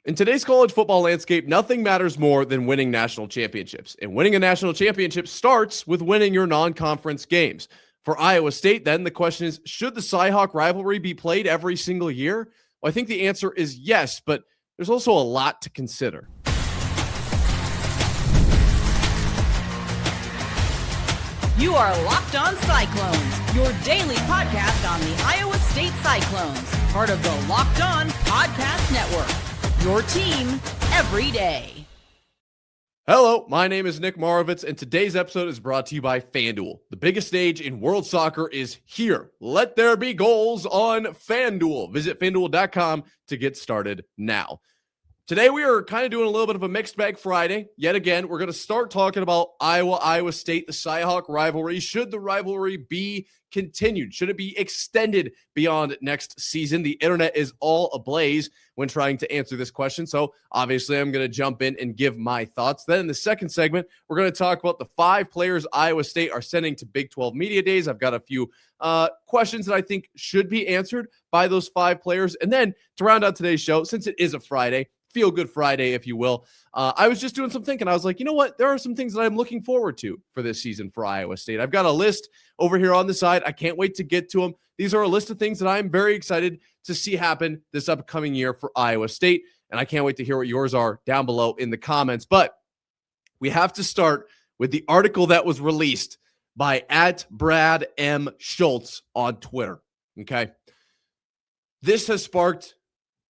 In today's college football landscape, nothing matters more than winning national championships. And winning a national championship starts with winning your non-conference games. For Iowa State, then, the question is, should the Cyhawk rivalry be played every single year? Well, I think the answer is yes, but there's also a lot to consider. You are Locked On Cyclones, your daily podcast on the Iowa State Cyclones, part of the Locked On Podcast Network. Your team every day. Hello, my name is Nick Marovets, and today's episode is brought to you by FanDuel. The biggest stage in world soccer is here. Let there be goals on FanDuel. Visit FanDuel.com to get started now. Today, we are kind of doing a little bit of a mixed bag Friday. Yet again, we're going to start talking about Iowa State, the Cyhawk rivalry. Should the rivalry be continued? Should it be extended beyond next season? The internet is all ablaze when trying to answer this question. So obviously, I'm going to jump in and give my thoughts. Then in the second segment, we're going to talk about the 5 players Iowa State are sending to Big 12 Media Days. I've got a few questions that I think should be answered by those 5 players. And then to round out today's show, since it is a Friday, Feel Good Friday, if you will. I was just doing some thinking. I was like, you know what? There are some things that I'm looking forward to for this season for Iowa State. I've got a list over here on the side. I can't wait to get to them. These are a list of things that I'm very excited to see happen this upcoming year for Iowa State, and I can't wait to hear what yours are down below in the comments. But we have to start with the article that was released by @Brad M. Schultz on Twitter, okay? This has sparked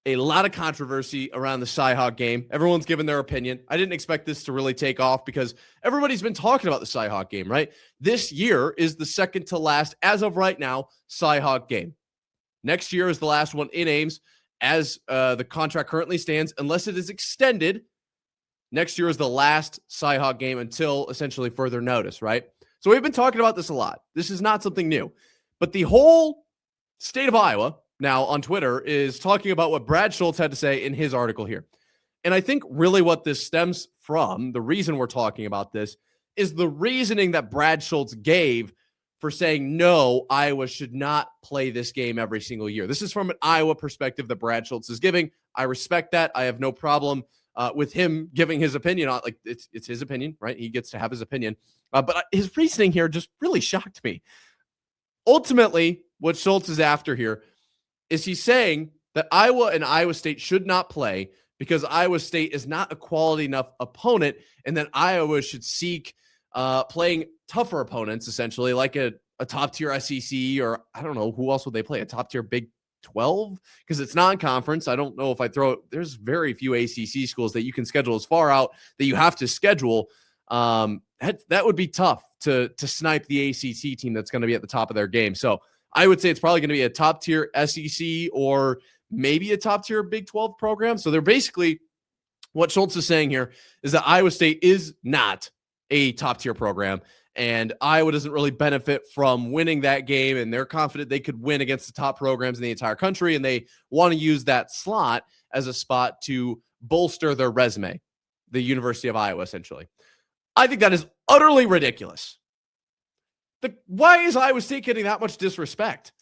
a lot of controversy around the Cyhawk game. Everyone's given their opinion. I didn't expect this to really take off because everybody's been talking about the Cyhawk game, right? This year is the second to last, as of right now, Cyhawk game. Next year is the last one in Ames as the contract currently stands. Unless it is extended, next year is the last Cyhawk game until essentially further notice, right? So we've been talking about this a lot. This is not something new. But the whole state of Iowa now on Twitter is talking about what Brad Schultz had to say in his article here. And I think really what this stems from, the reason we're talking about this, is the reasoning that Brad Schultz gave for saying, no, Iowa should not play this game every single year. This is from an Iowa perspective that Brad Schultz is giving. I respect that. I have no problem with him giving his opinion on, like, it's his opinion, right? He gets to have his opinion. But his reasoning here just really shocked me. Ultimately, what Schultz is after here is he's saying that Iowa and Iowa State should not play because Iowa State is not a quality enough opponent, and that Iowa should seek playing tougher opponents, essentially, like a top-tier SEC, or I don't know, who else would they play? A top-tier Big 12? Because it's non-conference. I don't know if I throw it. There's very few ACC schools that you can schedule as far out that you have to schedule. That would be tough to snipe the ACC team that's going to be at the top of their game. So I would say it's probably going to be a top-tier SEC or maybe a top-tier Big 12 program. So they're basically, what Schultz is saying here is that Iowa State is not a top-tier program, and Iowa doesn't really benefit from winning that game, and they're confident they could win against the top programs in the entire country, and they want to use that slot as a spot to bolster their resume, the University of Iowa, essentially. I think that is utterly ridiculous. Why is Iowa State getting that much disrespect?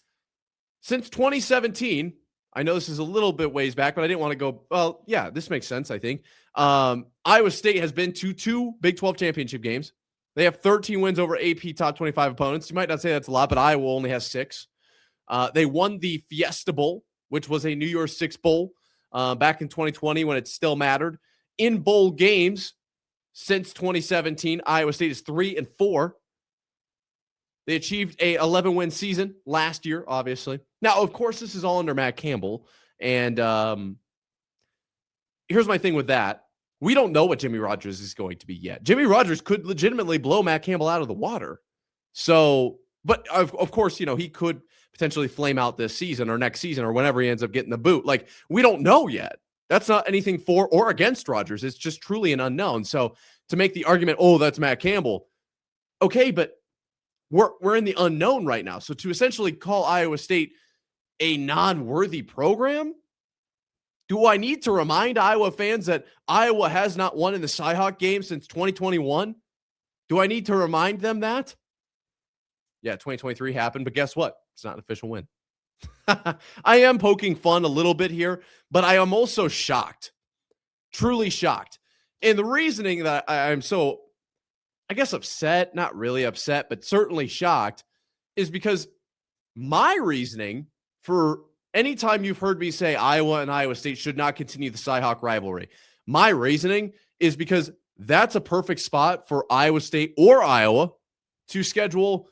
Since 2017, I know this is a little bit ways back, but I didn't want to go, well, yeah, this makes sense, I think. Iowa State has been to 2 Big 12 championship games. They have 13 wins over AP top 25 opponents. You might not say that's a lot, but Iowa only has 6. They won the Fiesta Bowl, which was a New Year's Six bowl back in 2020 when it still mattered. In bowl games since 2017, Iowa State is 3-4. They achieved a 11-win season last year, obviously. Now, of course, this is all under Matt Campbell. And here's my thing with that. We don't know what Jimmy Rogers is going to be yet. Jimmy Rogers could legitimately blow Matt Campbell out of the water. So, but of course, he could potentially flame out this season or next season or whenever he ends up getting the boot. Like, we don't know yet. That's not anything for or against Rogers. It's just truly an unknown. So to make the argument, oh, that's Matt Campbell. Okay, but we're in the unknown right now. So to essentially call Iowa State a non-worthy program, do I need to remind Iowa fans that Iowa has not won in the Cyhawk game since 2021? Do I need to remind them that? Yeah, 2023 happened, but guess what? It's not an official win. I am poking fun a little bit here, but I am also shocked Truly shocked. And the reasoning that I'm so, I guess, upset, not really upset, but certainly shocked, is because my reasoning for any time you've heard me say Iowa and Iowa State should not continue the Cyhawk rivalry, my reasoning is because that's a perfect spot for Iowa State or Iowa to schedule,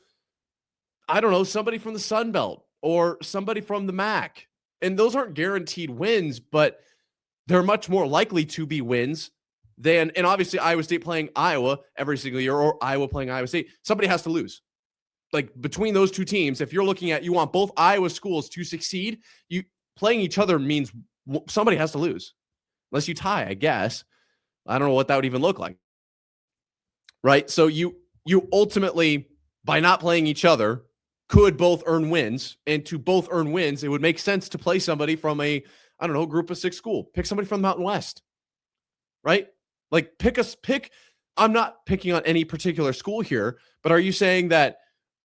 I don't know, somebody from the Sun Belt or somebody from the MAC. And those aren't guaranteed wins, but they're much more likely to be wins than, and obviously Iowa State playing Iowa every single year or Iowa playing Iowa State. Somebody has to lose. Like between those two teams, if you're looking at, you want both Iowa schools to succeed, you playing each other means somebody has to lose. Unless you tie, I guess. I don't know what that would even look like. Right? So you ultimately, by not playing each other, could both earn wins. And to both earn wins, it would make sense to play somebody from a, I don't know, group of 6 school. Pick somebody from the Mountain West. Right? Like I'm not picking on any particular school here, but are you saying that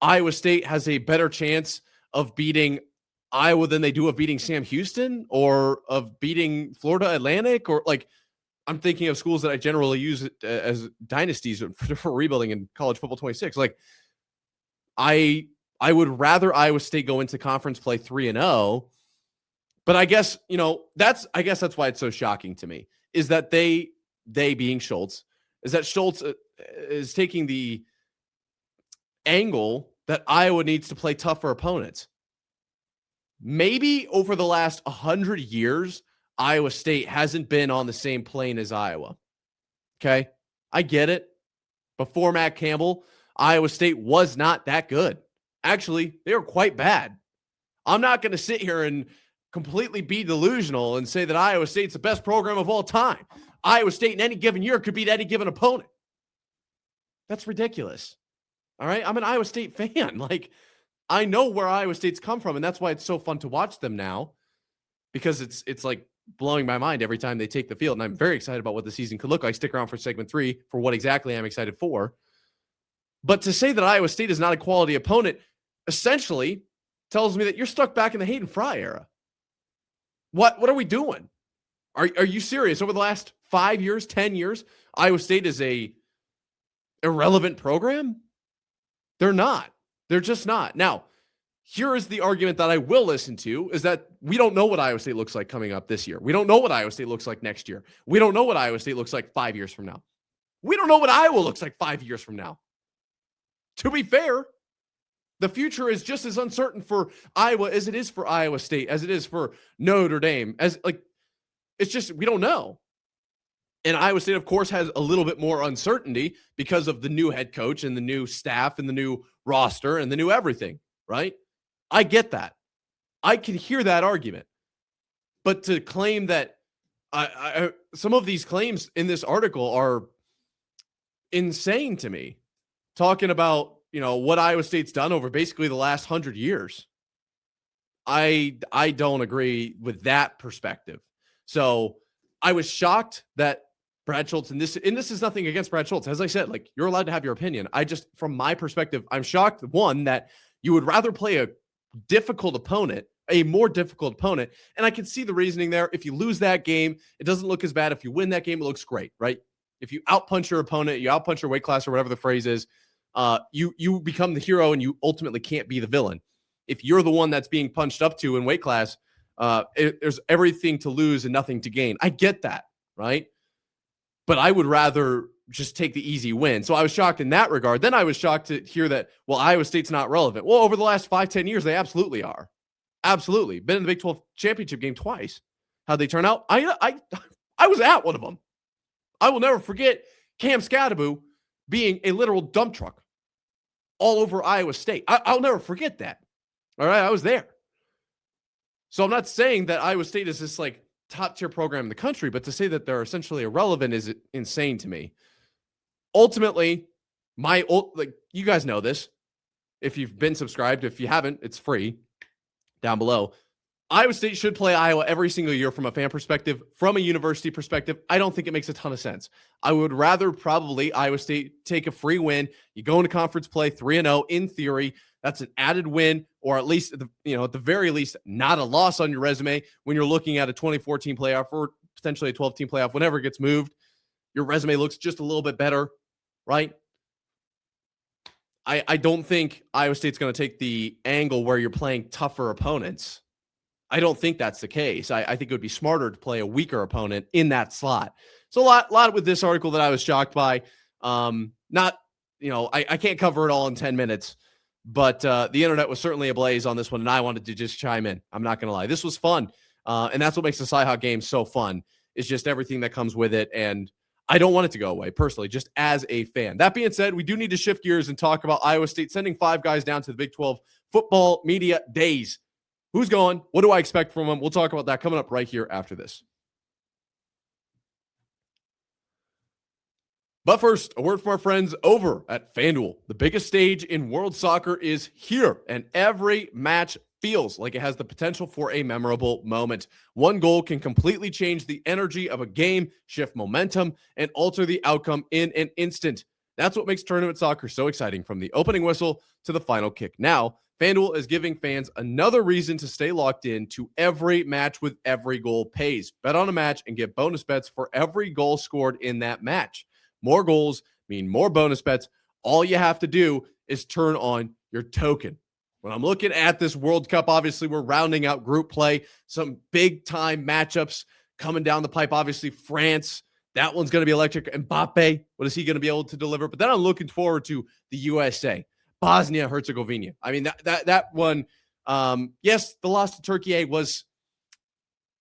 Iowa State has a better chance of beating Iowa than they do of beating Sam Houston or of beating Florida Atlantic? Or like, I'm thinking of schools that I generally use as dynasties for rebuilding in college football 26. Like, I would rather Iowa State go into conference play 3-0, but I guess that's why it's so shocking to me is that they being Schultz is that Schultz is taking the angle that Iowa needs to play tougher opponents. Maybe over the last 100 years, Iowa State hasn't been on the same plane as Iowa. Okay, I get it. Before Matt Campbell, Iowa State was not that good. Actually, they were quite bad. I'm not going to sit here and completely be delusional and say that Iowa State's the best program of all time. Iowa State in any given year could beat any given opponent. That's ridiculous. All right, I'm an Iowa State fan. Like, I know where Iowa State's come from, and that's why it's so fun to watch them now, because it's like blowing my mind every time they take the field, and I'm very excited about what the season could look like. Stick around for segment 3 for what exactly I'm excited for. But to say that Iowa State is not a quality opponent essentially tells me that you're stuck back in the Hayden Fry era. What are we doing? Are you serious? Over the last 5 years, 10 years, Iowa State is a irrelevant program? They're not. They're just not. Now, here is the argument that I will listen to is that we don't know what Iowa State looks like coming up this year. We don't know what Iowa State looks like next year. We don't know what Iowa State looks like 5 years from now. We don't know what Iowa looks like 5 years from now. To be fair, the future is just as uncertain for Iowa as it is for Iowa State, as it is for Notre Dame. It's just, we don't know. And Iowa State, of course, has a little bit more uncertainty because of the new head coach and the new staff and the new roster and the new everything, right? I get that. I can hear that argument. But to claim that some of these claims in this article are insane to me. Talking about, what Iowa State's done over basically the last 100 years. I don't agree with that perspective. So I was shocked that Brad Schultz, and this is nothing against Brad Schultz. As I said, like, you're allowed to have your opinion. From my perspective, I'm shocked, one, that you would rather play a more difficult opponent. And I can see the reasoning there. If you lose that game, it doesn't look as bad. If you win that game, it looks great, right? If you outpunch your opponent, you outpunch your weight class or whatever the phrase is, you become the hero and you ultimately can't be the villain. If you're the one that's being punched up to in weight class, there's everything to lose and nothing to gain. I get that, right? But I would rather just take the easy win. So I was shocked in that regard. Then I was shocked to hear that, well, Iowa State's not relevant. Well, over the last 5-10 years, they absolutely are. Absolutely. Been in the Big 12 championship game twice. How'd they turn out? I was at one of them. I will never forget Cam Scadaboo being a literal dump truck all over Iowa State. I'll never forget that. All right, I was there. So I'm not saying that Iowa State is this like top tier program in the country, but to say that they're essentially irrelevant is insane to me. Ultimately, you guys know this. If you've been subscribed, if you haven't, it's free down below. Iowa State should play Iowa every single year from a fan perspective. From a university perspective, I don't think it makes a ton of sense. I would rather probably Iowa State take a free win. You go into conference play 3-0 in theory. That's an added win, or at least, at the very least, not a loss on your resume when you're looking at a 2014 playoff or potentially a 12-team playoff, whenever it gets moved, your resume looks just a little bit better, right? I don't think Iowa State's going to take the angle where you're playing tougher opponents. I don't think that's the case. I think it would be smarter to play a weaker opponent in that slot. So a lot with this article that I was shocked by. I can't cover it all in 10 minutes, but the internet was certainly ablaze on this one, and I wanted to just chime in. I'm not going to lie. This was fun, and that's what makes the Cyhawk game so fun, is just everything that comes with it, and I don't want it to go away, personally, just as a fan. That being said, we do need to shift gears and talk about Iowa State sending 5 guys down to the Big 12 football media days. Who's going? What do I expect from them? We'll talk about that coming up right here after this. But first, a word from our friends over at FanDuel. The biggest stage in world soccer is here, and every match feels like it has the potential for a memorable moment. One goal can completely change the energy of a game, shift momentum, and alter the outcome in an instant. That's what makes tournament soccer so exciting, from the opening whistle to the final kick. Now, FanDuel is giving fans another reason to stay locked in to every match with every goal pays. Bet on a match and get bonus bets for every goal scored in that match. More goals mean more bonus bets. All you have to do is turn on your token. When I'm looking at this World Cup, obviously we're rounding out group play, some big-time matchups coming down the pipe. Obviously, France, that one's going to be electric. Mbappe, what is he going to be able to deliver? But then I'm looking forward to the USA, Bosnia-Herzegovina. I mean, that one, yes, the loss to Turkey was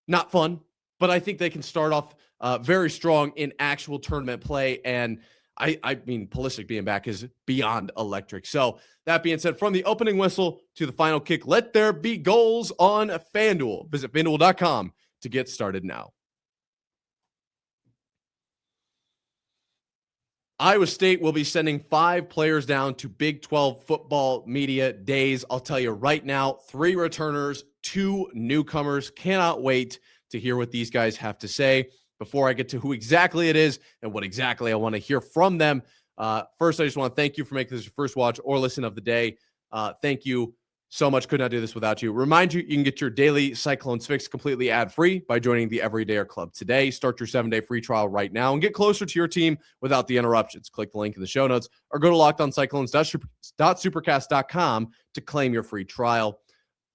not fun, but I think they can start off very strong in actual tournament play. And I mean, Pulisic being back is beyond electric. So that being said, from the opening whistle to the final kick, let there be goals on FanDuel. Visit FanDuel.com to get started now. Iowa State will be sending 5 players down to Big 12 football media days. I'll tell you right now, 3 returners, 2 newcomers. Cannot wait to hear what these guys have to say. Before I get to who exactly it is and what exactly I want to hear from them, first, I just want to thank you for making this your first watch or listen of the day. Thank you so much. Could not do this without you. Remind you can get your daily Cyclones fix completely ad-free by joining the Everydayer Club today. Start your 7-day free trial right now and get closer to your team without the interruptions. Click the link in the show notes or go to lockedoncyclones.supercast.com to claim your free trial.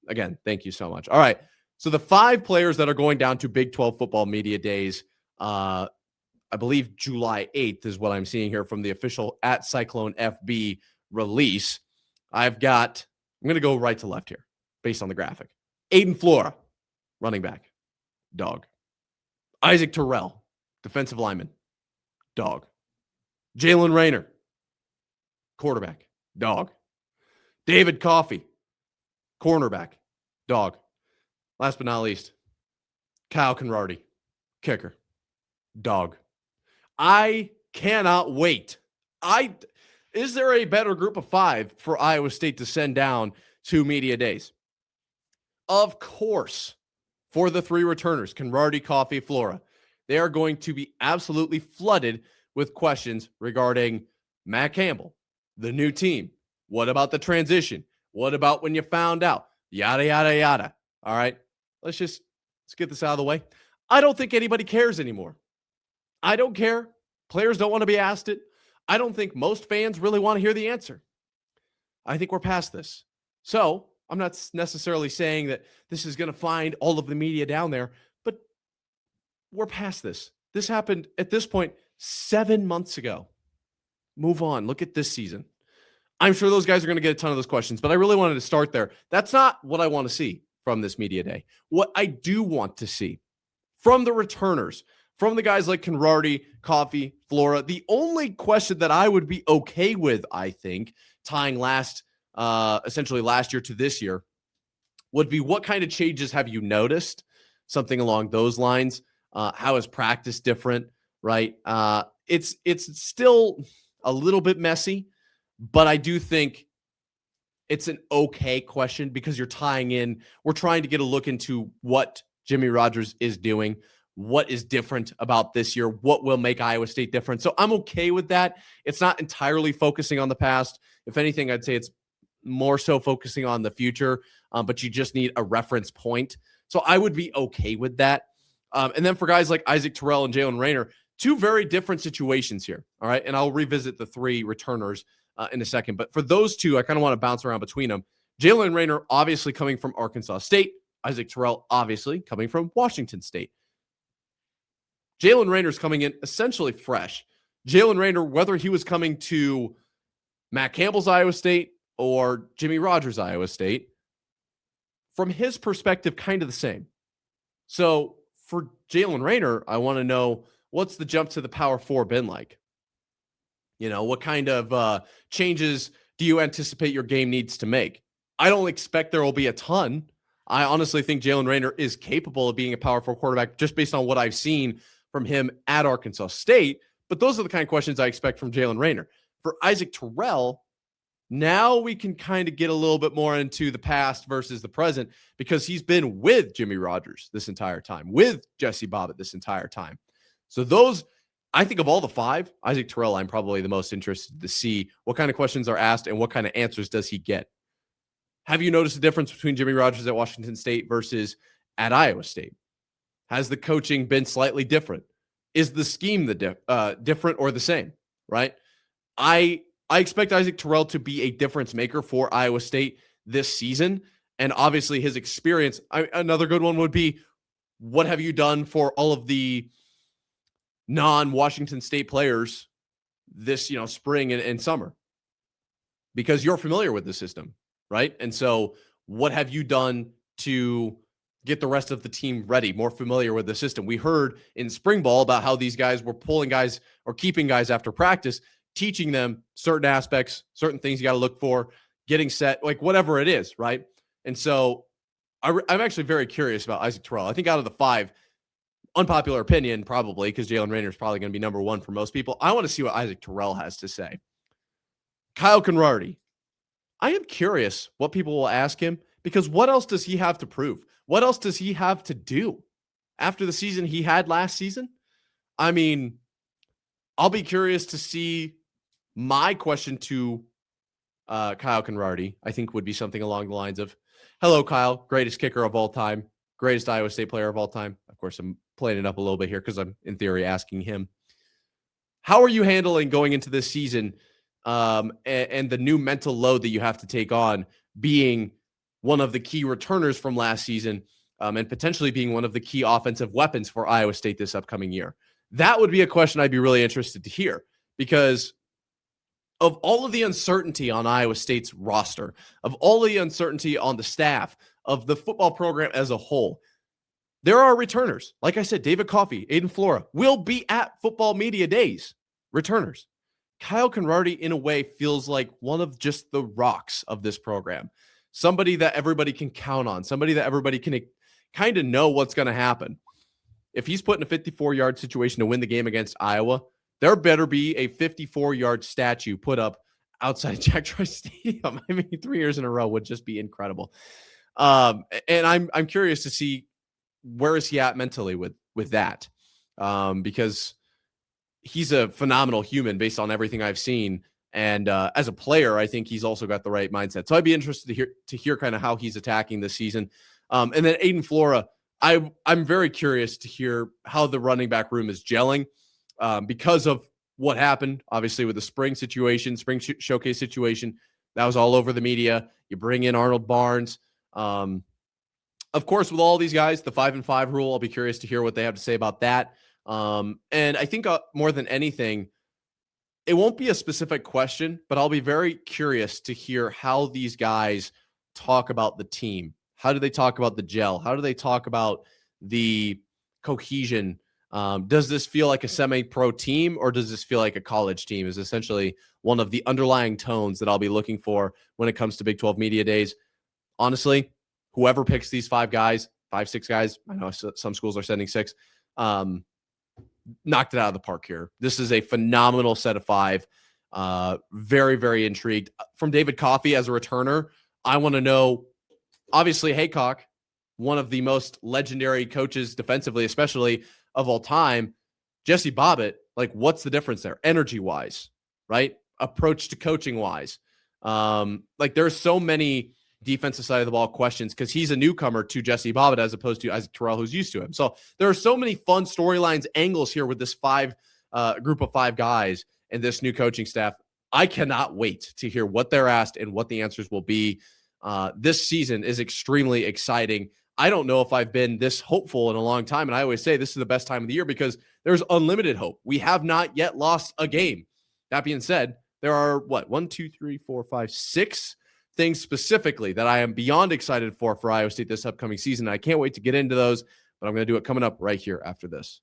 Again, thank you so much. All right. So the 5 players that are going down to Big 12 football media days, I believe July 8th is what I'm seeing here from the official @CycloneFB release. I'm going to go right to left here based on the graphic. Aiden Flora, running back, dog. Isaac Terrell, defensive lineman, dog. Jalen Rayner, quarterback, dog. David Coffey, cornerback, dog. Last but not least, Kyle Conrarty, kicker, dog. I cannot wait. Is there a better group of 5 for Iowa State to send down to media days? Of course, for the 3 returners, Conrarty, Coffey, Flora, they are going to be absolutely flooded with questions regarding Matt Campbell, the new team. What about the transition? What about when you found out? Yada, yada, yada. All right, let's get this out of the way. I don't think anybody cares anymore. I don't care. Players don't want to be asked it. I don't think most fans really want to hear the answer. I think we're past this. So I'm not necessarily saying that this is going to find all of the media down there, but we're past this. This happened at this point 7 months ago. Move on. Look at this season. I'm sure those guys are going to get a ton of those questions, but I really wanted to start there. That's not what I want to see from this media day. What I do want to see from the returners, from the guys like Conrarty, Coffey, Flora, the only question that I would be okay with, I think, tying essentially last year to this year, would be what kind of changes have you noticed? Something along those lines. How is practice different, right? It's still a little bit messy, but I do think it's an okay question because you're tying in, we're trying to get a look into what Jimmy Rogers is doing, what is different about this year, what will make Iowa State different. So I'm okay with that. It's not entirely focusing on the past. If anything, I'd say it's more so focusing on the future, but you just need a reference point. So I would be okay with that. And then for guys like Isaac Terrell and Jalen Rayner, two very different situations here. All right. And I'll revisit the three returners in a second. But for those two, I kind of want to bounce around between them. Jalen Rayner, obviously coming from Arkansas State. Isaac Terrell, obviously coming from Washington State. Jalen Rayner's coming in essentially fresh. Jalen Rayner, whether he was coming to Matt Campbell's Iowa State or Jimmy Rogers' Iowa State, from his perspective, kind of the same. So for Jalen Rayner, I want to know, what's the jump to the Power 4 been like? You know, what kind of changes do you anticipate your game needs to make? I don't expect there will be a ton. I honestly think Jalen Rayner is capable of being a Power 4 quarterback just based on what I've seen from him at Arkansas State. But those are the kind of questions I expect from Jalen Rayner. For Isaac Terrell, now we can kind of get a little bit more into the past versus the present, because he's been with Jimmy Rogers this entire time, with Jesse Bobbitt this entire time. So those, I think of all the five, Isaac Terrell, I'm probably the most interested to see what kind of questions are asked and what kind of answers does he get. Have you noticed the difference between Jimmy Rogers at Washington State versus at Iowa State? Has the coaching been slightly different? Is the scheme different or the same, right? I expect Isaac Terrell to be a difference maker for Iowa State this season. And obviously his experience, another good one would be, what have you done for all of the non-Washington State players this, spring and summer? Because you're familiar with the system, right? And so what have you done to get the rest of the team ready, more familiar with the system? We heard in spring ball about how these guys were pulling guys or keeping guys after practice, teaching them certain aspects, certain things you got to look for, getting set, like whatever it is, right? And so I'm actually very curious about Isaac Terrell. I think out of the five, unpopular opinion probably, because Jalen Rayner is probably going to be number one for most people, I want to see what Isaac Terrell has to say. Kyle Conrarty, I am curious what people will ask him, because what else does he have to prove? What else does he have to do after the season he had last season? I mean, I'll be curious to see. My question to Kyle Conrarty, I think, would be something along the lines of, hello, Kyle, greatest kicker of all time, greatest Iowa State player of all time. Of course, I'm playing it up a little bit here because I'm, in theory, asking him. How are you handling going into this season and the new mental load that you have to take on, being one of the key returners from last season and potentially being one of the key offensive weapons for Iowa State this upcoming year? That would be a question I'd be really interested to hear, because of all of the uncertainty on Iowa State's roster, of all of the uncertainty on the staff, of the football program as a whole, there are returners. Like I said, David Coffey, Aiden Flora will be at football media days. Returners. Kyle Conrarty, in a way, feels like one of just the rocks of this program. Somebody that everybody can count on. Somebody that everybody can kind of know what's going to happen. If he's put in a 54-yard situation to win the game against Iowa, there better be a 54-yard statue put up outside Jack Trice Stadium. I mean, 3 years in a row would just be incredible. And I'm curious to see, where is he at mentally with that? Because he's a phenomenal human based on everything I've seen. And as a player, I think he's also got the right mindset. So I'd be interested to hear kind of how he's attacking this season. And then Aiden Flora, I'm very curious to hear how the running back room is gelling. Because of what happened, obviously, with the spring showcase situation, that was all over the media. You bring in Arnold Barnes. Of course, with all these guys, the 5-5 rule, I'll be curious to hear what they have to say about that. And I think more than anything, it won't be a specific question, but I'll be very curious to hear how these guys talk about the team. How do they talk about the gel? How do they talk about the cohesion? Does this feel like a semi-pro team, or does this feel like a college team, is essentially one of the underlying tones that I'll be looking for when it comes to Big 12 Media Days. Honestly, whoever picks these 5, 6 guys, I know some schools are sending 6, knocked it out of the park here. This is a phenomenal set of 5. Very, very intrigued. From David Coffey as a returner, I want to know, obviously, Haycock, one of the most legendary coaches defensively, especially of all time. Jesse Bobbitt, like, what's the difference there? Energy-wise, right? Approach to coaching-wise. Like, there's so many defensive side of the ball questions because he's a newcomer to Jesse Bobbitt as opposed to Isaac Terrell, who's used to him. So there are so many fun storylines, angles here with this group of 5 guys and this new coaching staff. I cannot wait to hear what they're asked and what the answers will be. This season is extremely exciting. I don't know if I've been this hopeful in a long time. And I always say this is the best time of the year because there's unlimited hope. We have not yet lost a game. That being said, there are 6 things specifically that I am beyond excited for Iowa State this upcoming season. I can't wait to get into those, but I'm going to do it coming up right here after this.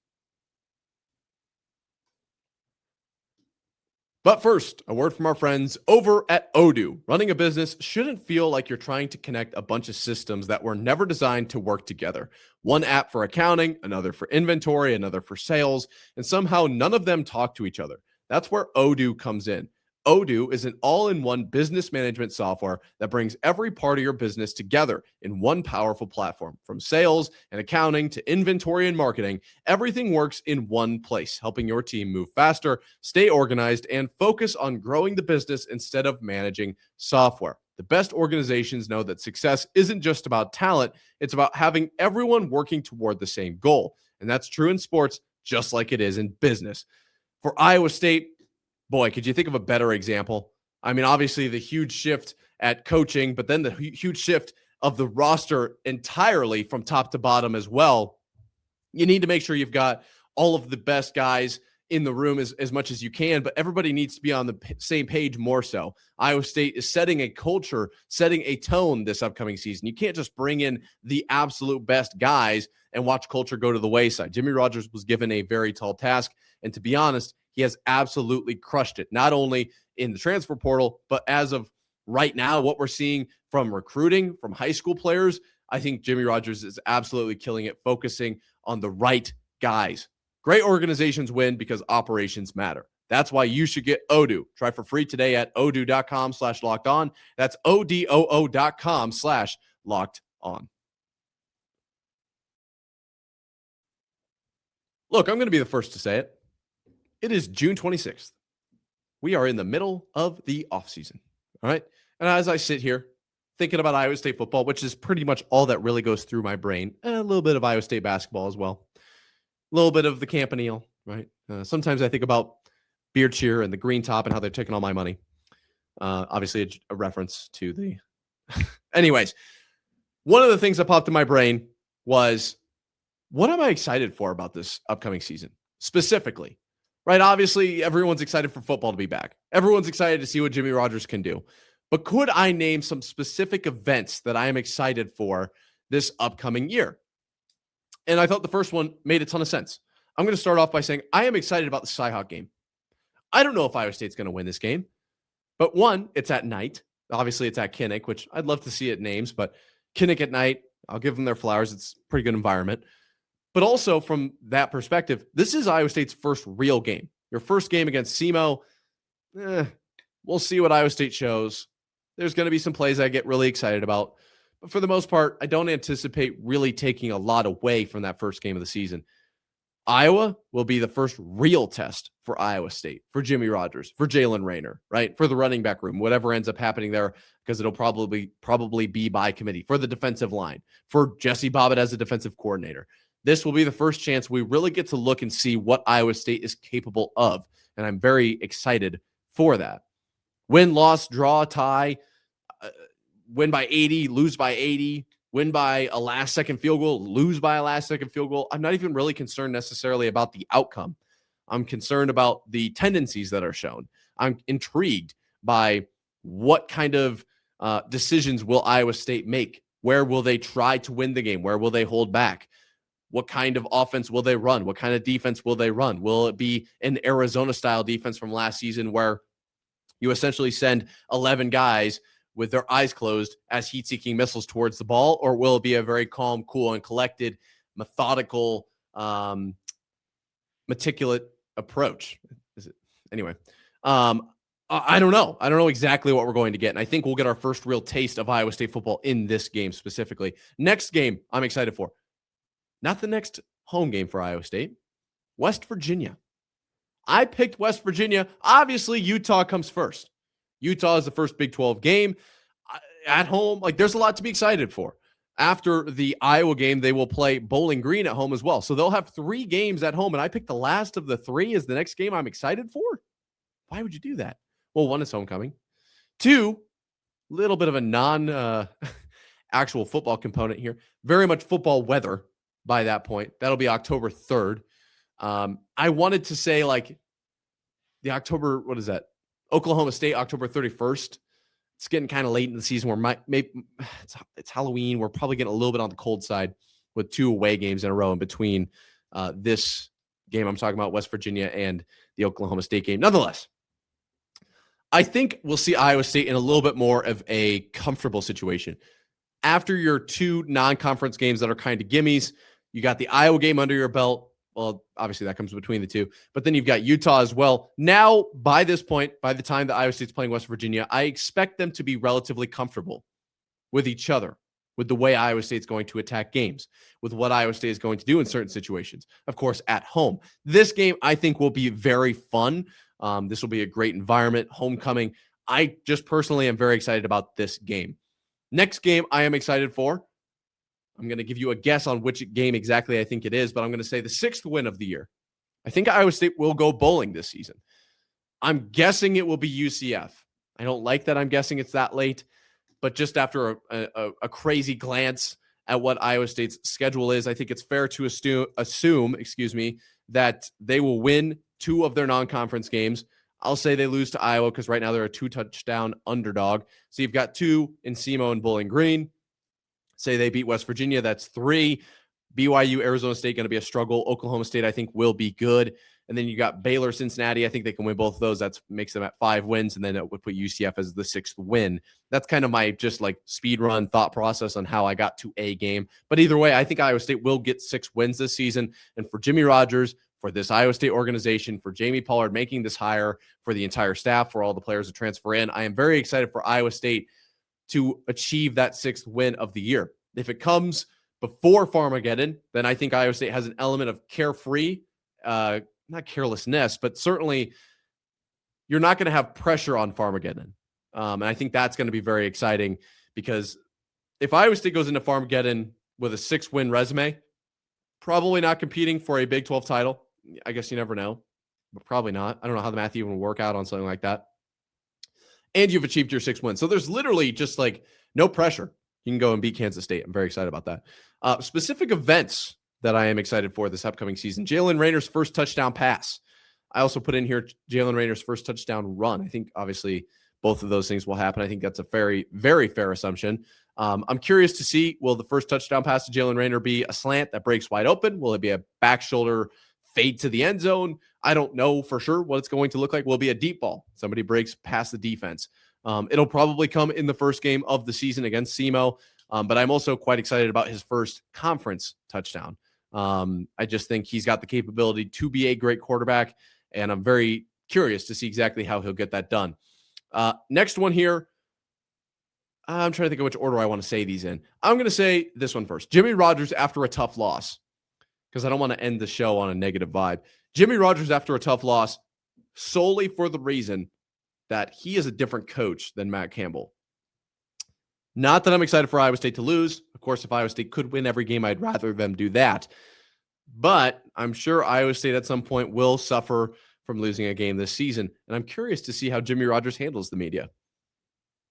But first, a word from our friends over at Odoo. Running a business shouldn't feel like you're trying to connect a bunch of systems that were never designed to work together. One app for accounting, another for inventory, another for sales, and somehow none of them talk to each other. That's where Odoo comes in. Odoo is an all-in-one business management software that brings every part of your business together in one powerful platform. From sales and accounting to inventory and marketing, everything works in one place, helping your team move faster, stay organized, and focus on growing the business instead of managing software. The best organizations know that success isn't just about talent, it's about having everyone working toward the same goal. And that's true in sports, just like it is in business. For Iowa State, boy, could you think of a better example? I mean, obviously the huge shift at coaching, but then the huge shift of the roster entirely from top to bottom as well. You need to make sure you've got all of the best guys in the room as much as you can, but everybody needs to be on the same page more so. Iowa State is setting a culture, setting a tone this upcoming season. You can't just bring in the absolute best guys and watch culture go to the wayside. Jimmy Rogers was given a very tall task, and to be honest, he has absolutely crushed it, not only in the transfer portal, but as of right now, what we're seeing from recruiting, from high school players, I think Jimmy Rogers is absolutely killing it, focusing on the right guys. Great organizations win because operations matter. That's why you should get Odoo. Try for free today at odoo.com/lockedon. That's odoo.com/lockedon. Look, I'm going to be the first to say it. It is June 26th. We are in the middle of the offseason. All right. And as I sit here thinking about Iowa State football, which is pretty much all that really goes through my brain, and a little bit of Iowa State basketball as well, a little bit of the Campanile, right? Sometimes I think about Beer Cheer and the green top and how they're taking all my money. Obviously, a reference to the. Anyways, one of the things that popped in my brain was, what am I excited for about this upcoming season specifically? Right? Obviously, everyone's excited for football to be back. Everyone's excited to see what Jimmy Rogers can do. But could I name some specific events that I am excited for this upcoming year? And I thought the first one made a ton of sense. I'm going to start off by saying I am excited about the Cyhawk game. I don't know if Iowa State's going to win this game. But one, it's at night. Obviously, it's at Kinnick, which I'd love to see at names. But Kinnick at night, I'll give them their flowers. It's a pretty good environment. But also from that perspective, this is Iowa State's first real game. Your first game against SEMO, we'll see what Iowa State shows. There's going to be some plays I get really excited about. But for the most part, I don't anticipate really taking a lot away from that first game of the season. Iowa will be the first real test for Iowa State, for Jimmy Rogers, for Jalen Rayner, right? For the running back room, whatever ends up happening there, because it'll probably be by committee, for the defensive line, for Jesse Bobbitt as a defensive coordinator. This will be the first chance we really get to look and see what Iowa State is capable of. And I'm very excited for that. Win, loss, draw, tie, win by 80, lose by 80, win by a last-second field goal, lose by a last-second field goal. I'm not even really concerned necessarily about the outcome. I'm concerned about the tendencies that are shown. I'm intrigued by what kind of decisions will Iowa State make? Where will they try to win the game? Where will they hold back? What kind of offense will they run? What kind of defense will they run? Will it be an Arizona-style defense from last season where you essentially send 11 guys with their eyes closed as heat-seeking missiles towards the ball? Or will it be a very calm, cool, and collected, methodical, meticulous approach? Anyway, I don't know. I don't know exactly what we're going to get. And I think we'll get our first real taste of Iowa State football in this game specifically. Next game I'm excited for. Not the next home game for Iowa State. West Virginia. I picked West Virginia. Obviously, Utah comes first. Utah is the first Big 12 game. at home. Like, there's a lot to be excited for. After the Iowa game, they will play Bowling Green at home as well. So they'll have 3 games at home, and I picked the last of the 3 as the next game I'm excited for. Why would you do that? Well, 1, is homecoming. 2, little bit of a non actual football component here. Very much football weather by that point. That'll be October 3rd. I wanted to say like the October, what is that? Oklahoma State, October 31st. It's getting kind of late in the season where it's Halloween. We're probably getting a little bit on the cold side with 2 away games in a row in between this game I'm talking about, West Virginia, and the Oklahoma State game. Nonetheless, I think we'll see Iowa State in a little bit more of a comfortable situation. After your 2 non-conference games that are kind of gimmies, you got the Iowa game under your belt. Well, obviously that comes between the 2, but then you've got Utah as well. Now, by this point, by the time that Iowa State's playing West Virginia, I expect them to be relatively comfortable with each other, with the way Iowa State's going to attack games, with what Iowa State is going to do in certain situations, of course, at home. This game, I think, will be very fun. This will be a great environment, homecoming. I just personally am very excited about this game. Next game I am excited for. I'm going to give you a guess on which game exactly I think it is, but I'm going to say the 6th win of the year. I think Iowa State will go bowling this season. I'm guessing it will be UCF. I don't like that I'm guessing it's that late, but just after a crazy glance at what Iowa State's schedule is, I think it's fair to assume, that they will win 2 of their non-conference games. I'll say they lose to Iowa because right now they're a 2-touchdown underdog. So you've got 2 in SEMO and Bowling Green. Say they beat West Virginia, that's 3. BYU, Arizona State going to be a struggle. Oklahoma State, I think, will be good. And then you got Baylor, Cincinnati. I think they can win both of those. That makes them at 5 wins. And then it would put UCF as the 6th win. That's kind of my just like speed run thought process on how I got to a game. But either way, I think Iowa State will get 6 wins this season. And for Jimmy Rogers, for this Iowa State organization, for Jamie Pollard making this hire, for the entire staff, for all the players to transfer in, I am very excited for Iowa State to achieve that 6th win of the year. If it comes before Farmageddon, then I think Iowa State has an element of carefree, not carelessness, but certainly you're not going to have pressure on Farmageddon. And I think that's going to be very exciting because if Iowa State goes into Farmageddon with a 6-win resume, probably not competing for a Big 12 title. I guess you never know, but probably not. I don't know how the math even will work out on something like that. And you've achieved your 6 wins. So there's literally just like no pressure. You can go and beat Kansas State. I'm very excited about that. Specific events that I am excited for this upcoming season. Jalen Rayner's first touchdown pass. I also put in here Jalen Rayner's first touchdown run. I think obviously both of those things will happen. I think that's a very, very fair assumption. I'm curious to see, will the first touchdown pass to Jalen Rayner be a slant that breaks wide open? Will it be a back shoulder fade to the end zone? I don't know for sure what it's going to look like. Will it be a deep ball? Somebody breaks past the defense. It'll probably come in the first game of the season against SEMO, but I'm also quite excited about his first conference touchdown. I just think he's got the capability to be a great quarterback, and I'm very curious to see exactly how he'll get that done. Next one here, I'm trying to think of which order I want to say these in. I'm going to say this one first. Jimmy Rogers after a tough loss, because I don't want to end the show on a negative vibe. Jimmy Rogers after a tough loss solely for the reason that he is a different coach than Matt Campbell. Not that I'm excited for Iowa State to lose. Of course, if Iowa State could win every game, I'd rather them do that. But I'm sure Iowa State at some point will suffer from losing a game this season. And I'm curious to see how Jimmy Rogers handles the media.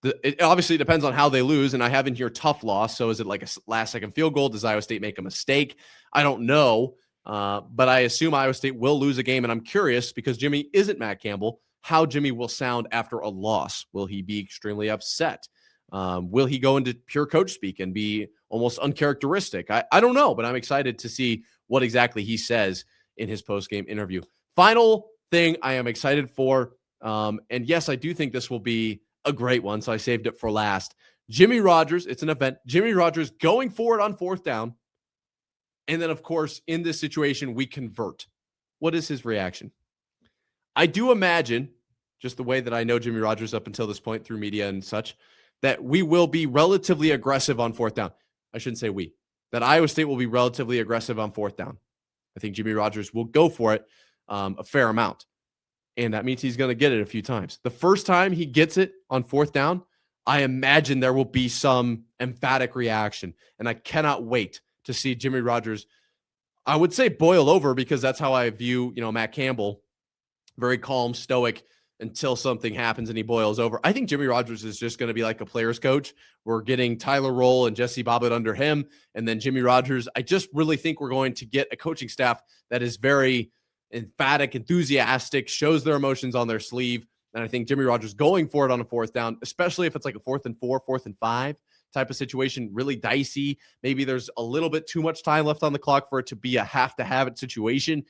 It obviously depends on how they lose, and I have in here tough loss. So is it like a last-second field goal? Does Iowa State make a mistake? I don't know, but I assume Iowa State will lose a game, and I'm curious because Jimmy isn't Matt Campbell, how Jimmy will sound after a loss. Will he be extremely upset? Will he go into pure coach speak and be almost uncharacteristic? I don't know, but I'm excited to see what exactly he says in his post-game interview. Final thing I am excited for, and yes, I do think this will be a great one, so I saved it for last. Jimmy Rogers, it's an event. Jimmy Rogers going for it on 4th down. And then, of course, in this situation, we convert. What is his reaction? I do imagine, just the way that I know Jimmy Rogers up until this point through media and such, that we will be relatively aggressive on 4th down. I shouldn't say we. That Iowa State will be relatively aggressive on 4th down. I think Jimmy Rogers will go for it a fair amount. And that means he's going to get it a few times. The first time he gets it on 4th down, I imagine there will be some emphatic reaction. And I cannot wait to see Jimmy Rogers, I would say, boil over, because that's how I view, Matt Campbell. Very calm, stoic until something happens and he boils over. I think Jimmy Rogers is just going to be like a player's coach. We're getting Tyler Roll and Jesse Bobbitt under him, and then Jimmy Rogers. I just really think we're going to get a coaching staff that is very emphatic, enthusiastic, shows their emotions on their sleeve. And I think Jimmy Rogers going for it on a fourth down, especially if it's like a 4th and 4, 4th and 5 type of situation, really dicey. Maybe there's a little bit too much time left on the clock for it to be a have to have it situation.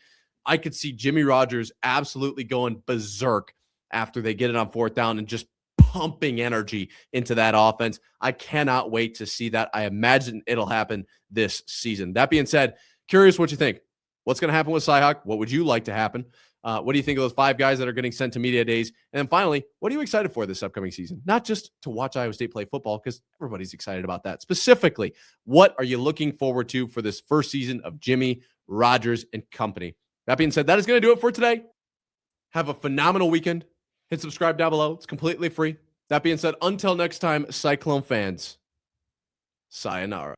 I could see Jimmy Rogers absolutely going berserk after they get it on 4th down and just pumping energy into that offense. I cannot wait to see that. I imagine it'll happen this season. That being said, curious what you think. What's going to happen with Cyhawk? What would you like to happen? What do you think of those 5 guys that are getting sent to media days? And then finally, what are you excited for this upcoming season? Not just to watch Iowa State play football, because everybody's excited about that. Specifically, what are you looking forward to for this first season of Jimmy Rogers and company? That being said, that is going to do it for today. Have a phenomenal weekend. Hit subscribe down below. It's completely free. That being said, until next time, Cyclone fans, sayonara.